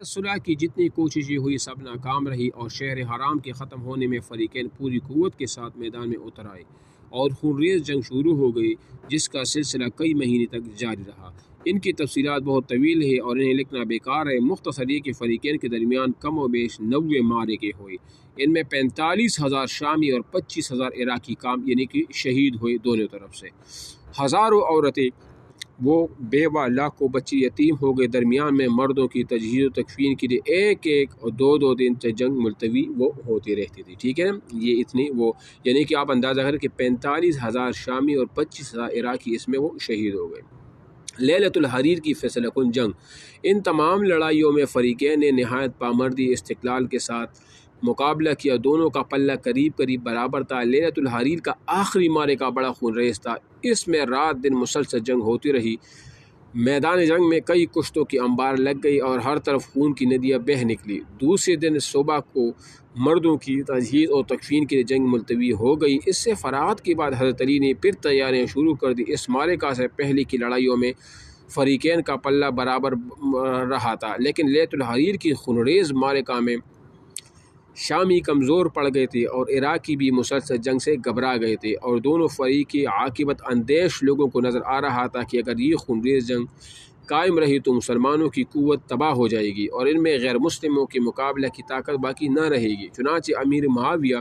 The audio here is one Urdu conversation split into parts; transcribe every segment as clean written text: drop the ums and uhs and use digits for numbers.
صلح کی جتنی کوششیں ہوئی سب ناکام رہی اور شہر حرام کے ختم ہونے میں فریقین پوری قوت کے ساتھ میدان میں اتر آئے اور خونریز جنگ شروع ہو گئی، جس کا سلسلہ کئی مہینے تک جاری رہا۔ ان کی تفصیلات بہت طویل ہے اور انہیں لکھنا بیکار ہے۔ مختصر یہ کہ فریقین کے درمیان کم و بیش 90 معرکے ہوئے، ان میں 45,000 شامی اور 25,000 عراقی یعنی کہ شہید ہوئے دونوں طرف سے۔ ہزاروں عورتیں وہ بیوہ، لاکھوں بچے یتیم ہو گئے۔ درمیان میں مردوں کی تجہیز و تکفین کے لیے ایک اور دو دن جنگ ملتوی وہ ہوتی رہتی تھی، ٹھیک ہے نا۔ یہ اتنی وہ یعنی کہ آپ اندازہ کریں کہ 45,000 شامی اور 25,000 عراقی اس میں وہ شہید ہو گئے۔ لیلۃ الحریر کی فیصلہ کن جنگ۔ ان تمام لڑائیوں میں فریقین نے نہایت پامردی استقلال کے ساتھ مقابلہ کیا۔ دونوں کا پلہ قریب برابر تھا۔ لیلۃ الحریر کا آخری معرکہ بڑا خونریز تھا۔ اس میں رات دن مسلسل جنگ ہوتی رہی۔ میدان جنگ میں کئی کشتوں کی انبار لگ گئی اور ہر طرف خون کی ندیاں بہہ نکلی۔ دوسرے دن صبح کو مردوں کی تجہیز اور تکفین کے لیے جنگ ملتوی ہو گئی۔ اس سے فراغت کے بعد حضرت علی نے پھر تیاریاں شروع کر دی۔ اس معرکہ سے پہلے کی لڑائیوں میں فریقین کا پلہ برابر رہا تھا، لیکن لیلۃ الحریر کی خونریز معرکہ میں شامی کمزور پڑ گئے تھے اور عراقی بھی مسلسل جنگ سے گھبرا گئے تھے، اور دونوں فریق عاقبت اندیش لوگوں کو نظر آ رہا تھا کہ اگر یہ خونریز جنگ قائم رہی تو مسلمانوں کی قوت تباہ ہو جائے گی اور ان میں غیر مسلموں کے مقابلہ کی طاقت باقی نہ رہے گی۔ چنانچہ امیر معاویہ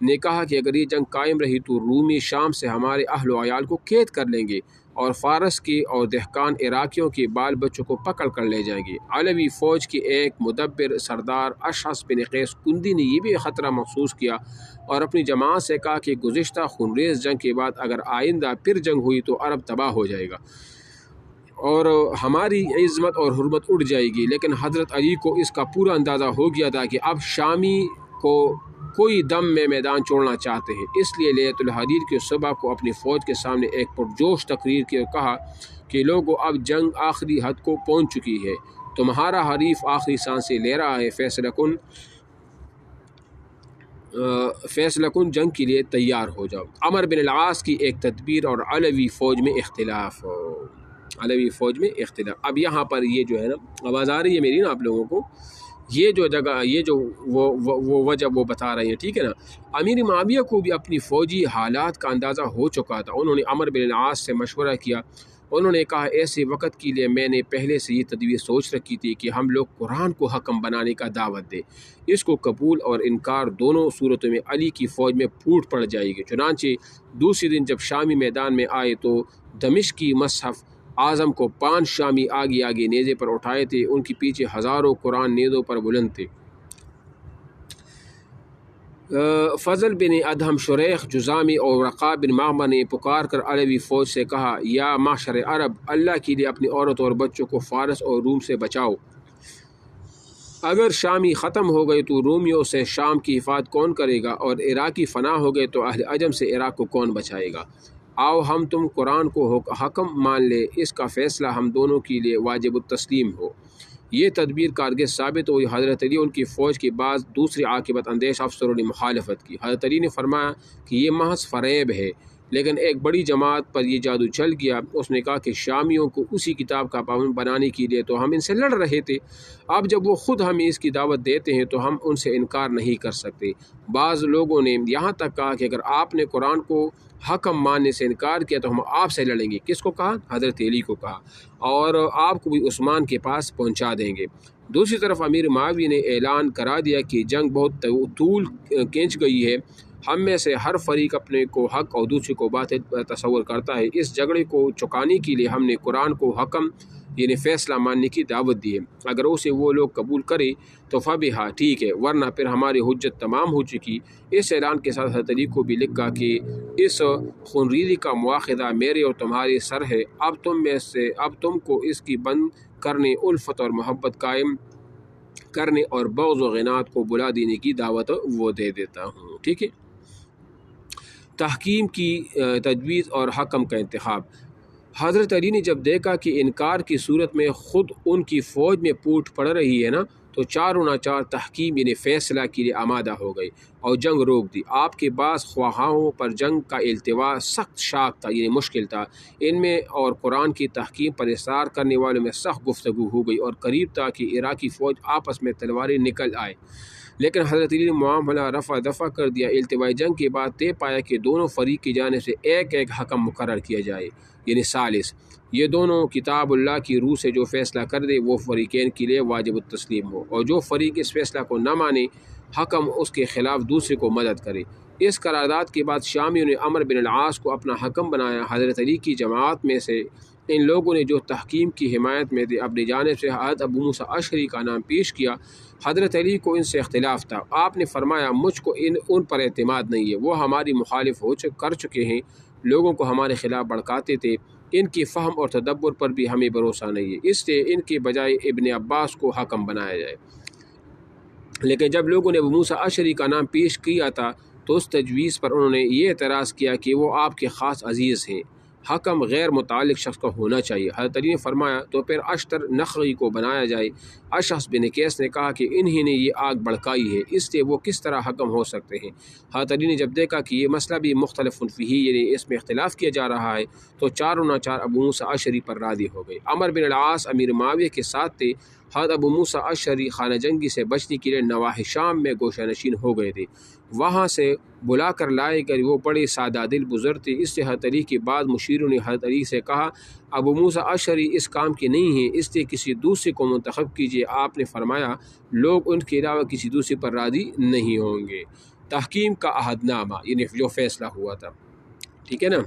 نے کہا کہ اگر یہ جنگ قائم رہی تو رومی شام سے ہمارے اہل و عیال کو قید کر لیں گے اور فارس کے اور دہقان عراقیوں کے بال بچوں کو پکڑ کر لے جائیں گے۔ علوی فوج کے ایک مدبر سردار اشعث بن قیس کندی نے یہ بھی خطرہ محسوس کیا اور اپنی جماعت سے کہا کہ گزشتہ خونریز جنگ کے بعد اگر آئندہ پھر جنگ ہوئی تو عرب تباہ ہو جائے گا اور ہماری عظمت اور حرمت اٹھ جائے گی۔ لیکن حضرت علی کو اس کا پورا اندازہ ہو گیا تھا کہ اب شامی کو کوئی دم میں میدان چھوڑنا چاہتے ہیں، اس لیے لیلۃ الحریر کے صبح کو اپنی فوج کے سامنے ایک پرجوش تقریر کی اور کہا کہ لوگو، اب جنگ آخری حد کو پہنچ چکی ہے، تمہارا حریف آخری سانسیں لے رہا ہے، فیصلہ کن جنگ کے لیے تیار ہو جاؤ۔ عمر بن العاص کی ایک تدبیر اور علوی فوج میں اختلاف۔ اب یہاں پر یہ جو ہے نا، آواز آ رہی ہے میری نا آپ لوگوں کو، یہ جو جگہ یہ جو وہ وجہ وہ بتا رہے ہیں، ٹھیک ہے نا۔ امیر معاویہ کو بھی اپنی فوجی حالات کا اندازہ ہو چکا تھا۔ انہوں نے عمر بن العاص سے مشورہ کیا۔ انہوں نے کہا ایسے وقت کے لیے میں نے پہلے سے یہ تدبیر سوچ رکھی تھی کہ ہم لوگ قرآن کو حکم بنانے کا دعوت دیں۔ اس کو قبول اور انکار دونوں صورتوں میں علی کی فوج میں پھوٹ پڑ جائے گی۔ چنانچہ دوسرے دن جب شامی میدان میں آئے تو دمشق کی مصحف اعظم کو 5 شامی آگے نیزے پر اٹھائے تھے، ان کے پیچھے ہزاروں قرآن نیزوں پر بلند تھے۔ فضل بن ادہم، شریح جزامی اور ورقاء بن معمر نے پکار کر علوی فوج سے کہا، یا معشر عرب، اللہ کے لیے اپنی عورت اور بچوں کو فارس اور روم سے بچاؤ۔ اگر شامی ختم ہو گئے تو رومیوں سے شام کی حفاظت کون کرے گا، اور عراقی فنا ہو گئے تو اہل عجم سے عراق کو کون بچائے گا؟ آؤ ہم تم قرآن کو حکم مان لے، اس کا فیصلہ ہم دونوں کے لیے واجب التسلیم ہو۔ یہ تدبیر کارگر ثابت ہوئی۔ حضرت علی ان کی فوج کے بعد دوسری عاقبت اندیش افسروں نے مخالفت کی۔ حضرت علی نے فرمایا کہ یہ محض فریب ہے، لیکن ایک بڑی جماعت پر یہ جادو چل گیا۔ اس نے کہا کہ شامیوں کو اسی کتاب کا پابند بنانے کے لیے تو ہم ان سے لڑ رہے تھے، اب جب وہ خود ہمیں اس کی دعوت دیتے ہیں تو ہم ان سے انکار نہیں کر سکتے۔ بعض لوگوں نے یہاں تک کہا کہ اگر آپ نے قرآن کو حکم ماننے سے انکار کیا تو ہم آپ سے لڑیں گے۔ کس کو کہا؟ حضرت علی کو کہا، اور آپ کو بھی عثمان کے پاس پہنچا دیں گے۔ دوسری طرف امیر معاویہ نے اعلان کرا دیا کہ جنگ بہت طول کھینچ گئی ہے، ہم میں سے ہر فریق اپنے کو حق اور دوسرے کو باطل تصور کرتا ہے، اس جھگڑے کو چکانے کے لیے ہم نے قرآن کو حکم یعنی فیصلہ ماننے کی دعوت دی ہے، اگر اسے وہ لوگ قبول کرے تو فبہا، ٹھیک ہے، ورنہ پھر ہماری حجت تمام ہو چکی۔ اس اعلان کے ساتھ حضرت علی کو بھی لکھا کہ اس خونریزی کا مواخذہ میرے اور تمہارے سر ہے، اب تم کو اس کی بند کرنے، الفت اور محبت قائم کرنے اور بغض و غنات کو بلا دینے کی دعوت وہ دے دیتا ہوں، ٹھیک ہے۔ تحکیم کی تجویز اور حکم کا انتخاب۔ حضرت علی نے جب دیکھا کہ انکار کی صورت میں خود ان کی فوج میں پوٹ پڑ رہی ہے نا، تو چاروں ناچار تحکیم یعنی فیصلہ کے لیے آمادہ ہو گئی اور جنگ روک دی۔ آپ کے بعض خواہاں پر جنگ کا التوا سخت شاق تھا، یعنی مشکل تھا ان میں، اور قرآن کی تحکیم پر اصرار کرنے والوں میں سخت گفتگو ہو گئی اور قریب تھا کہ عراقی فوج آپس میں تلواریں نکل آئے، لیکن حضرت علی نے معاملہ رفع دفع کر دیا۔ التوائی جنگ کے بعد طے پایا کہ دونوں فریق کی جانب سے ایک ایک حکم مقرر کیا جائے، یعنی ثالث، یہ دونوں کتاب اللہ کی روح سے جو فیصلہ کر دے وہ فریقین کے لیے واجب التسلیم ہو، اور جو فریق اس فیصلہ کو نہ مانے حکم اس کے خلاف دوسرے کو مدد کرے۔ اس قرارداد کے بعد شامیوں نے عمرو بن العاص کو اپنا حکم بنایا۔ حضرت علی کی جماعت میں سے ان لوگوں نے جو تحکیم کی حمایت میں تھے اپنی جانب سے حضرت ابو موسیٰ اشعری کا نام پیش کیا۔ حضرت علی کو ان سے اختلاف تھا۔ آپ نے فرمایا مجھ کو ان پر اعتماد نہیں ہے، وہ ہماری مخالف کر چکے ہیں، لوگوں کو ہمارے خلاف بھڑکاتے تھے، ان کی فہم اور تدبر پر بھی ہمیں بھروسہ نہیں ہے، اس لیے ان کے بجائے ابن عباس کو حکم بنایا جائے۔ لیکن جب لوگوں نے ابو موسیٰ اشعری کا نام پیش کیا تھا تو اس تجویز پر انہوں نے یہ اعتراض کیا کہ وہ آپ کے خاص عزیز ہیں، حکم غیر متعلق شخص کا ہونا چاہیے۔ حضرت علی نے فرمایا تو پھر اشتر نخعی کو بنایا جائے۔ اشعث بن قیس نے کہا کہ انہی نے یہ آگ بھڑکائی ہے، اس لیے وہ کس طرح حکم ہو سکتے ہیں۔ حضرت علی نے جب دیکھا کہ یہ مسئلہ بھی مختلف فیہ یعنی اس میں اختلاف کیا جا رہا ہے، تو چاروں ناچار ابو موسیٰ اشعری پر راضی ہو گئے۔ عمرو بن العاص امیر معاویہ کے ساتھ تھے۔ حضرت ابو موسیٰ اشعری خانہ جنگی سے بچنے کے لیے نواحِ شام میں گوشہ نشین ہو گئے تھے، وہاں سے بلا کر لائے گئے۔ وہ بڑے سادہ دل بزرگ تھے، اس سے حضرت علی کے بعد مشیروں نے حضرت علی سے کہا ابو موسیٰ اشعری اس کام کے نہیں ہیں، اس لیے کسی دوسرے کو منتخب کیجیے۔ آپ نے فرمایا لوگ ان کے علاوہ کسی دوسرے پر راضی نہیں ہوں گے۔ تحکیم کا عہد نامہ یعنی جو فیصلہ ہوا تھا، ٹھیک ہے نا۔